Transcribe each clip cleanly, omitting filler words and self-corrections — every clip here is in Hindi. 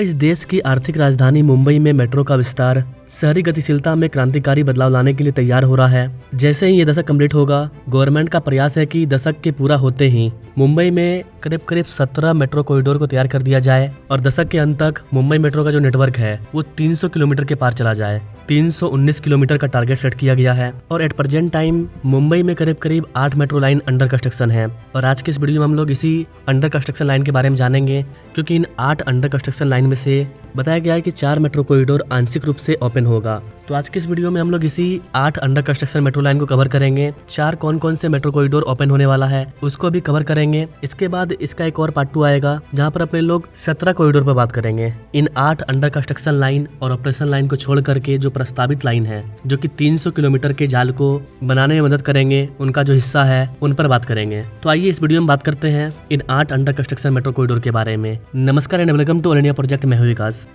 इस देश की आर्थिक राजधानी मुंबई में मेट्रो का विस्तार शहरी गतिशीलता में क्रांतिकारी बदलाव लाने के लिए तैयार हो रहा है। जैसे ही ये दशक कंप्लीट होगा, गवर्नमेंट का प्रयास है कि दशक के पूरा होते ही मुंबई में करीब 17 मेट्रो कॉरिडोर को तैयार कर दिया जाए और दशक के अंत तक मुंबई मेट्रो का जो नेटवर्क है वो 300 किलोमीटर के पार चला जाए। 319 किलोमीटर का टारगेट सेट किया गया है और एट प्रेजेंट टाइम मुंबई में करीब 8 मेट्रो लाइन अंडर कंस्ट्रक्शन है। और आज के इस वीडियो में हम लोग इसी अंडर कंस्ट्रक्शन लाइन के बारे में जानेंगे, क्योंकि इन 8 अंडर कंस्ट्रक्शन लाइन में से बताया गया है कि 4 मेट्रो कॉरिडोर आंशिक रूप से ओपन होगा। तो आज के इस वीडियो में हम लोग इसी 8 अंडर कंस्ट्रक्शन मेट्रो लाइन को कवर करेंगे। 4 कौन कौन से मेट्रो कॉरिडोर ओपन होने वाला है उसको भी कवर करेंगे। इसके बाद इसका एक और पार्ट 2 आएगा, जहां पर अपने लोग 17 कॉरिडोर पर बात करेंगे। इन 8 अंडर कंस्ट्रक्शन लाइन और ऑपरेशन लाइन को छोड़ करके जो प्रस्तावित लाइन है, जो कि 300 किलोमीटर के जाल को बनाने में मदद करेंगे, उनका जो हिस्सा है उन पर बात करेंगे। तो आइए इस वीडियो में बात करते हैं इन 8 अंडर कंस्ट्रक्शन मेट्रो कॉरिडोर के बारे में। नमस्कार and welcome to all India project. मैं हूं विकास।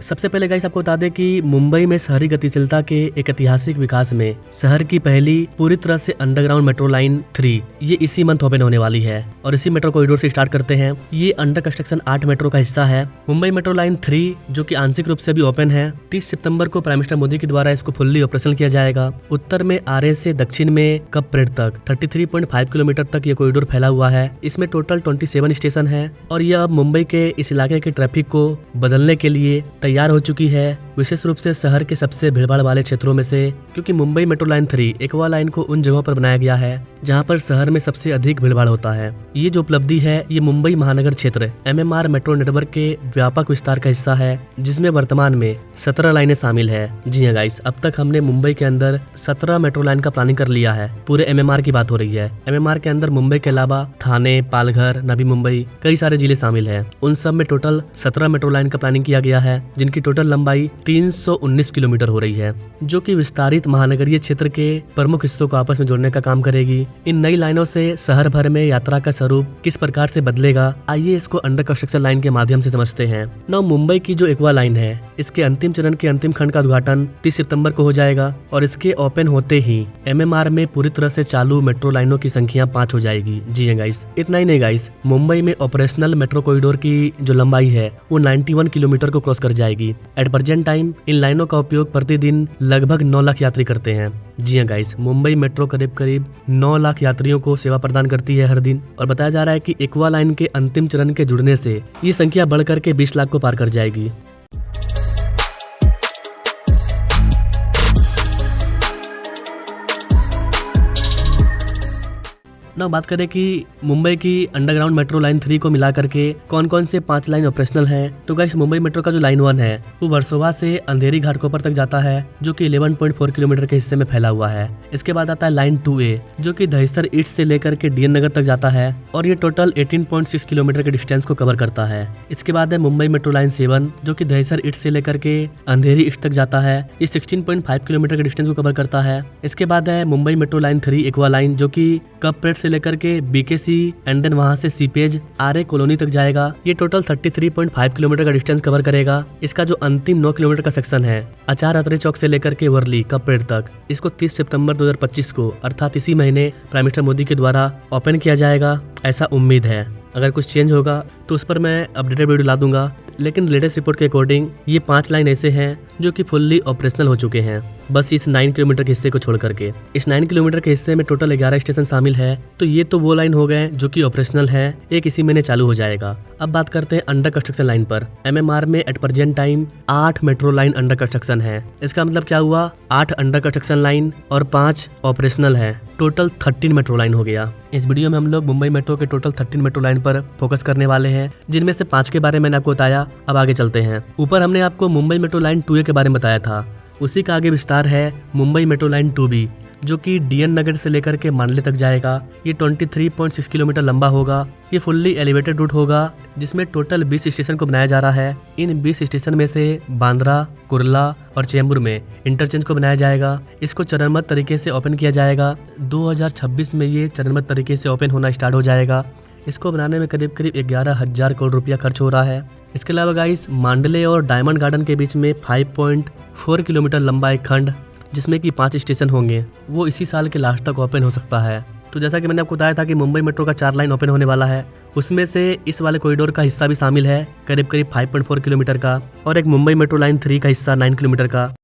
सबसे पहले गाइस आपको बता दें कि मुंबई में शहरी गतिशीलता के एक ऐतिहासिक विकास में शहर की पहली पूरी तरह से अंडरग्राउंड मेट्रो लाइन 3 ये इसी मंथ ओपन होने वाली है। और इसी मेट्रो कॉरिडोर से स्टार्ट करते हैं। ये अंडर कंस्ट्रक्शन 8 मेट्रो का हिस्सा है। मुंबई मेट्रो लाइन 3 जो कि आंशिक रूप से भी ओपन है। 30 सितंबर को प्राइम मिनिस्टर मोदी के द्वारा इसको फुल्ली ऑपरेशनल किया जाएगा। उत्तर में आरए से दक्षिण में कपरेड तक 33.5 किलोमीटर तक ये कॉरिडोर फैला हुआ है। इसमें टोटल 27 स्टेशन है और यह अब मुंबई के इस इलाके के ट्रैफिक को बदलने के लिए तैयार हो चुकी है, विशेष रूप से शहर के सबसे भीड़भाड़ वाले क्षेत्रों में से। क्योंकि Mumbai metro line 3 aqua line को उन जगहों पर बनाया गया है जहां पर शहर में सबसे अधिक भीड़भाड़ होता है। ये जो उपलब्धि है ये मुंबई महानगर क्षेत्र MMR मेट्रो नेटवर्क के व्यापक विस्तार का हिस्सा है, जिसमें वर्तमान में 17 लाइनें शामिल है। जी हाँ गाइस, अब तक हमने मुंबई के अंदर 17 मेट्रो लाइन का प्लानिंग कर लिया है। पूरे MMR की बात हो रही है। MMR के अंदर मुंबई के अलावा थाने, पालघर, नवी मुंबई, कई सारे जिले शामिल है। उन सब में टोटल 17 मेट्रो लाइन का प्लानिंग किया गया है, जिनकी टोटल लंबाई 319 किलोमीटर हो रही है, जो कि विस्तारित महानगरीय क्षेत्र के प्रमुख हिस्सों को आपस में जोड़ने का काम करेगी। इन नई लाइनों से शहर भर में यात्रा का स्वरूप किस प्रकार से बदलेगा, आइए इसको अंडर कंस्ट्रक्शन लाइन के माध्यम से समझते हैं। नौ मुंबई की जो एक्वा लाइन है, इसके अंतिम चरण के अंतिम खंड का उद्घाटन 30 सितंबर को हो जाएगा और इसके ओपन होते ही MMR में पूरी तरह से चालू मेट्रो लाइनों की संख्या 5 हो जाएगी। जी हाँ गाइस, इतना ही नहीं गाइस, मुंबई में ऑपरेशनल मेट्रो कॉरिडोर की जो लंबाई है वो 91 किलोमीटर को क्रॉस कर जाएगी। एट प्रेजेंट टाइम इन लाइनों का उपयोग प्रतिदिन लगभग 9 लाख यात्री करते हैं। जी हाँ गाइस, मुंबई मेट्रो करीब 9 लाख यात्रियों को सेवा प्रदान करती है हर दिन। और बताया जा रहा है कि एक्वा लाइन के अंतिम चरण के जुड़ने से ये संख्या बढ़कर के 20 लाख को पार कर जाएगी। ना बात करें कि मुंबई की अंडरग्राउंड मेट्रो लाइन 3 को मिला करके कौन कौन से 5 लाइन ऑपरेशनल हैं। तो गाइस, मुंबई मेट्रो का जो लाइन 1 है वो वर्सोवा से अंधेरी घाटकोपर तक जाता है, जो कि 11.4 किलोमीटर के हिस्से में फैला हुआ है। इसके बाद आता है लाइन 2A, जो कि दहिसर ईस्ट से लेकर के DN नगर तक जाता है और ये टोटल 18.6 किलोमीटर के डिस्टेंस को कवर करता है। इसके बाद है मुंबई मेट्रो लाइन 7, जो कि दहिसर ईस्ट से लेकर के अंधेरी ईस्ट तक जाता है। ये 16.5 किलोमीटर के डिस्टेंस को कवर करता है। इसके बाद है Mumbai metro line 3 aqua line, जो कि कपरेड से लेकर के BKC एंड देन वहां से सीपेज आरए कॉलोनी तक जाएगा। ये टोटल 33.5 किलोमीटर का डिस्टेंस कवर करेगा। इसका जो अंतिम 9 किलोमीटर का सेक्शन है आचार अत्रे चौक से लेकर के वर्ली कपरेड तक, इसको 30 सितंबर 2025 को अर्थात इसी महीने प्राइम मिनिस्टर मोदी के द्वारा ओपन किया जाएगा, ऐसा उम्मीद है। अगर कुछ चेंज होगा तो उस पर मैं अपडेटेड वीडियो ला दूंगा, लेकिन लेटेस्ट रिपोर्ट के अकॉर्डिंग ये 5 लाइन ऐसे हैं जो कि फुल्ली ऑपरेशनल हो चुके हैं, बस इस 9 किलोमीटर के हिस्से को छोड़ करके। इस 9 किलोमीटर के हिस्से में टोटल 11 स्टेशन शामिल है। तो ये तो वो लाइन हो गए जो कि ऑपरेशनल है, एक इसी महीने चालू हो जाएगा। अब बात करते हैं अंडर कंस्ट्रक्शन लाइन पर। MMR में at present time 8 metro line under construction है। इसका मतलब क्या हुआ, 8 अंडर कंस्ट्रक्शन लाइन और 5 ऑपरेशनल है, टोटल 13 मेट्रो लाइन हो गया। इस वीडियो में हम लोग मुंबई मेट्रो के टोटल 13 मेट्रो लाइन पर फोकस करने वाले हैं, जिनमें से 5 के बारे में मैंने आपको बताया। अब आगे चलते हैं। ऊपर हमने आपको मुंबई मेट्रो लाइन 2A के बारे में बताया था, उसी का आगे विस्तार है मुंबई मेट्रो लाइन 2B, जो कि DN नगर से लेकर के मांडले तक जाएगा। ये 23.6 किलोमीटर लंबा होगा। ये फुल्ली एलिवेटेड रूट होगा, जिसमें टोटल 20 स्टेशन को बनाया जा रहा है। इन 20 स्टेशन में से बांद्रा, कुर्ला और चेंबूर में इंटरचेंज को बनाया जाएगा। इसको चरणबद्ध तरीके से ओपन किया जाएगा। 2026 में ये चरणबद्ध तरीके से ओपन होना स्टार्ट हो जाएगा। इसको बनाने में करीब 11,000 करोड़ रुपया खर्च हो रहा है। इसके अलावा गाइस, मांडले और डायमंड गार्डन के बीच में 5.4 किलोमीटर लंबा एक खंड जिसमें कि 5 स्टेशन होंगे, वो इसी साल के लास्ट तक ओपन हो सकता है। तो जैसा कि मैंने आपको बताया था कि मुंबई मेट्रो का 4 लाइन ओपन होने वाला है, उसमें से इस वाले कॉरिडोर का हिस्सा भी शामिल है करीब 5.4 किलोमीटर का, और एक मुंबई मेट्रो लाइन 3 का हिस्सा 9 किलोमीटर का।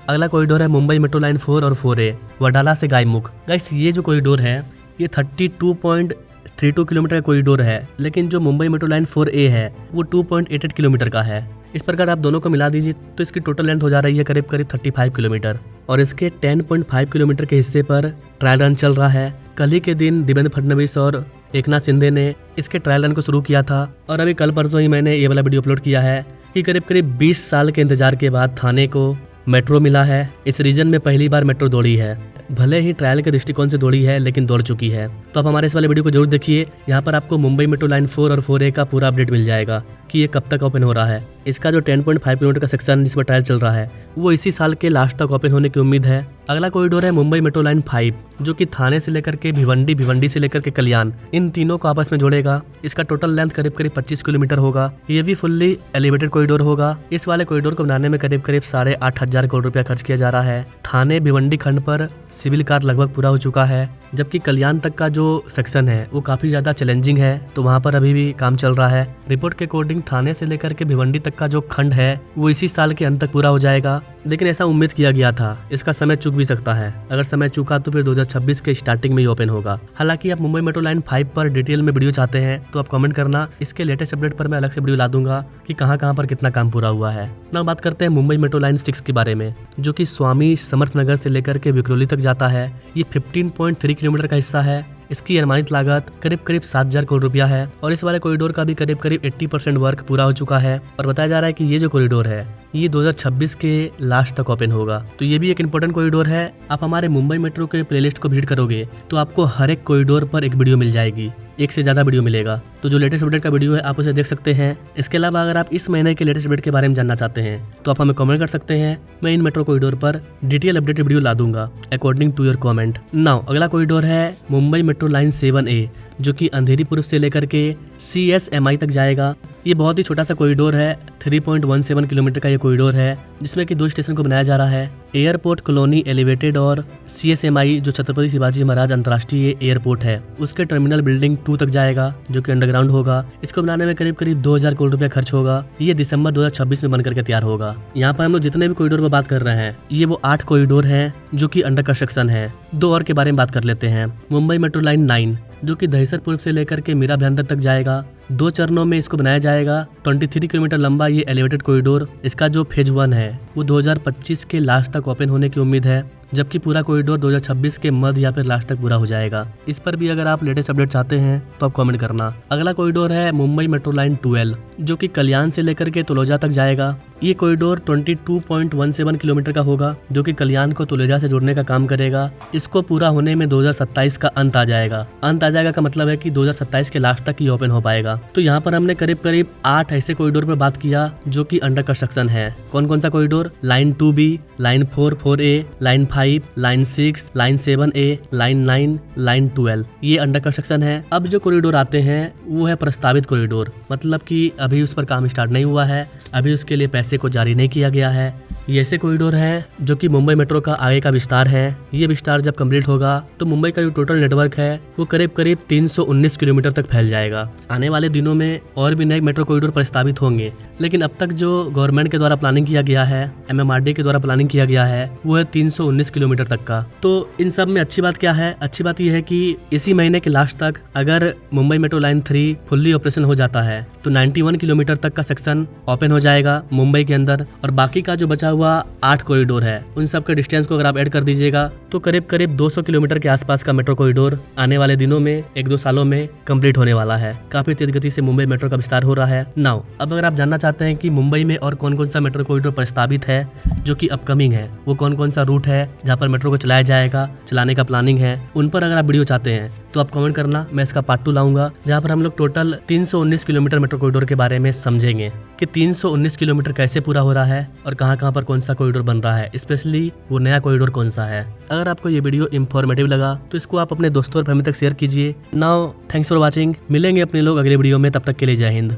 अगला कॉरिडोर है मुंबई मेट्रो लाइन 4 और 4A वडाला से गायमुख। गाइस ये जो कॉरिडोर है ये 32.32 किलोमीटर का कॉरिडोर है, लेकिन जो मुंबई मेट्रो लाइन 4A है वो 2.88 किलोमीटर का है। इस प्रकार आप दोनों को मिला दीजिए तो इसकी टोटल लेंथ हो जा रही है करीब 35 किलोमीटर, और इसके 10.5 किलोमीटर के हिस्से पर ट्रायल रन चल रहा है। कल ही के दिन देवेंद्र फडणवीस और एकनाथ शिंदे ने इसके ट्रायल रन को शुरू किया था, और अभी कल परसों ही मैंने ये वाला वीडियो अपलोड किया है कि करीब 20 साल के इंतजार के बाद थाने को मेट्रो मिला है। इस रीजन में पहली बार मेट्रो दौड़ी है, भले ही ट्रायल के दृष्टिकोण से दौड़ी है लेकिन दौड़ चुकी है। तो आप हमारे इस वाले वीडियो को जरूर देखिए, यहाँ पर आपको मुंबई मेट्रो लाइन 4 और 4A का पूरा अपडेट मिल जाएगा कि ये कब तक ओपन हो रहा है। इसका जो 10.5 किलोमीटर का सेक्शन जिस पर ट्रायल चल रहा है वो इसी साल के लास्ट तक ओपन होने की उम्मीद है। अगला कॉरिडोर है मुंबई मेट्रो लाइन 5 जो कि थाने से लेकर के भिवंडी, भिवंडी से लेकर के कल्याण, इन तीनों को आपस में जोड़ेगा। इसका टोटल लेंथ करीब 25 किलोमीटर होगा। ये भी फुल्ली एलिवेटेड कॉरिडोर होगा। इस वाले कॉरिडोर को बनाने में करीब 8,500 करोड़ रुपया खर्च किया जा रहा है। थाने भिवंडी खंड पर सिविल कार्य लगभग पूरा हो चुका है, जबकि कल्याण तक का जो सेक्शन है वो काफी ज्यादा चैलेंजिंग है, तो वहाँ पर अभी भी काम चल रहा है। रिपोर्ट के अकॉर्डिंग थाने से लेकर के भिवंडी तक का जो खंड है वो इसी साल के अंत तक पूरा हो जाएगा, लेकिन ऐसा उम्मीद किया गया था। इसका समय चूक भी सकता है, अगर समय चूका तो फिर 2026 के स्टार्टिंग में ही ओपन होगा। हालांकि आप मुंबई मेट्रो लाइन 5 पर डिटेल में वीडियो चाहते हैं तो आप कमेंट करना, इसके लेटेस्ट अपडेट पर मैं अलग से वीडियो ला दूंगा कि कहाँ पर कितना काम पूरा हुआ है। ना बात करते हैं मुंबई मेट्रो लाइन 6 के बारे में, जो कि स्वामी समर्थ नगर से लेकर के विक्रोली तक जाता है। ये 15.3 किलोमीटर का हिस्सा है। इसकी अनुमानित लागत करीब 7,000 करोड़ रुपया है, और इस वाले कॉरिडोर का भी करीब 80% वर्क पूरा हो चुका है। और बताया जा रहा है कि ये जो कॉरिडोर है ये 2026 के लास्ट तक ओपन होगा। तो ये भी एक इम्पोर्टेंट कॉरिडोर है। आप हमारे मुंबई मेट्रो के प्लेलिस्ट को विजिट करोगे तो आपको हर एक कॉरिडोर पर एक वीडियो मिल जाएगी, एक से ज्यादा वीडियो मिलेगा। तो जो लेटेस्ट अपडेट का वीडियो है आप उसे देख सकते हैं। इसके अलावा अगर आप इस महीने के लेटेस्ट अपडेट के बारे में जानना चाहते हैं तो आप हमें कमेंट कर सकते हैं। मैं इन मेट्रो कॉरिडोर पर डिटेल अपडेटेड वीडियो ला दूंगा according to your comment. Now अगला कॉरिडोर है मुंबई मेट्रो लाइन 7A जो कि अंधेरी पूर्व से लेकर के CSMI तक जाएगा। ये बहुत ही छोटा सा कॉरिडोर है, 3.17 किलोमीटर का ये कॉरिडोर है, जिसमें कि 2 स्टेशन को बनाया जा रहा है, एयरपोर्ट कॉलोनी एलिवेटेड और CSMI जो छत्रपति शिवाजी महाराज अंतर्राष्ट्रीय एयरपोर्ट है उसके टर्मिनल बिल्डिंग 2 तक जाएगा, जो कि अंडरग्राउंड होगा। इसको बनाने में करीब 2,000 करोड़ रुपया खर्च होगा। ये दिसंबर 2026 में बनकर के तैयार होगा। यहाँ पर हम लोग जितने भी कॉरिडोर पर बात कर रहे हैं ये वो 8 कॉरिडोर हैं जो कि अंडर कंस्ट्रक्शन है। 2 और के बारे में बात कर लेते हैं। मुंबई मेट्रो लाइन 9 जो कि दहिसर पूर्व से लेकर के मीरा भयंदर तक जाएगा। 2 चरणों में इसको बनाया जाएगा। 23 किलोमीटर लंबा ये एलिवेटेड कॉरिडोर, इसका जो फेज 1 है वो 2025 के लास्ट तक ओपन होने की उम्मीद है, जबकि पूरा कॉरिडोर 2026 के मध्य या फिर लास्ट तक पूरा हो जाएगा। इस पर भी अगर आप लेटेस्ट अपडेट चाहते हैं तो आप कमेंट करना। अगला कॉरिडोर है मुंबई मेट्रो लाइन 12 जो कि कल्याण से लेकर के तलोजा तक जाएगा। ये कॉरिडोर 22.17 किलोमीटर का होगा, जो कि कल्याण को तलोजा से जोड़ने का काम करेगा। इसको पूरा होने में 2027 का अंत आ जाएगा। अंत आ जाएगा का मतलब है कि 2027 के लास्ट तक ही ओपन हो पाएगा। तो यहाँ पर हमने करीब 8 ऐसे कॉरिडोर पर बात किया जो कि अंडर कंस्ट्रक्शन है। कौन कौन सा corridor? Line 2B, line 4 4A, line 5, line 6, line 7A, line 9, line 12 ये अंडर कंस्ट्रक्शन है। अब जो कॉरिडोर आते हैं वो है प्रस्तावित कॉरिडोर, मतलब कि अभी उस पर काम स्टार्ट नहीं हुआ है, अभी उसके लिए पैसे को जारी नहीं किया गया है। ये ऐसे कॉरिडोर हैं जो कि मुंबई मेट्रो का आगे का विस्तार है। ये विस्तार जब कंप्लीट होगा तो मुंबई का जो टोटल नेटवर्क है वो करीब 319 किलोमीटर तक फैल जाएगा। आने वाले दिनों में और भी नए मेट्रो कॉरिडोर प्रस्तावित होंगे, लेकिन अब तक जो गवर्नमेंट के द्वारा प्लानिंग किया गया है, MMRD के द्वारा प्लानिंग किया गया है वो है 319 किलोमीटर तक का। तो इन सब में अच्छी बात क्या है? अच्छी बात यह है कि इसी महीने के लास्ट तक अगर Mumbai metro line 3 fully operation हो जाता है तो 91 किलोमीटर तक का सेक्शन ओपन हो जाएगा मुंबई के अंदर, और बाकी का जो बचा हुआ 8 कॉरिडोर है उन सब के डिस्टेंस को अगर आप ऐड कर दीजिएगा तो करीब 200 किलोमीटर के आसपास का मेट्रो कॉरिडोर आने वाले दिनों में 1-2 सालों में कंप्लीट होने वाला है। काफी तेज गति से मुंबई मेट्रो का विस्तार हो रहा है। नाउ अब अगर आप जानना चाहते हैं कि मुंबई में और कौन कौन सा मेट्रो कॉरिडोर प्रस्तावित है जो कि अपकमिंग है, वो कौन कौन सा रूट है जहाँ पर मेट्रो को चलाया जाएगा, चलाने का प्लानिंग है, उन पर अगर आप वीडियो चाहते हैं तो आप कमेंट करना। मैं इसका पार्ट 2 लाऊंगा जहाँ पर हम लोग टोटल 319 किलोमीटर मेट्रो कॉरिडोर के बारे में समझेंगे कि 319 किलोमीटर कैसे पूरा हो रहा है और कहाँ पर पर कौन सा कॉरिडोर बन रहा है, स्पेशली वो नया कॉरिडोर कौन सा है। अगर आपको ये वीडियो इंफॉर्मेटिव लगा तो इसको आप अपने दोस्तों और फैमिली तक शेयर कीजिए। Now thanks for watching. मिलेंगे अपने लोग अगले वीडियो में, तब तक के लिए जय हिंद।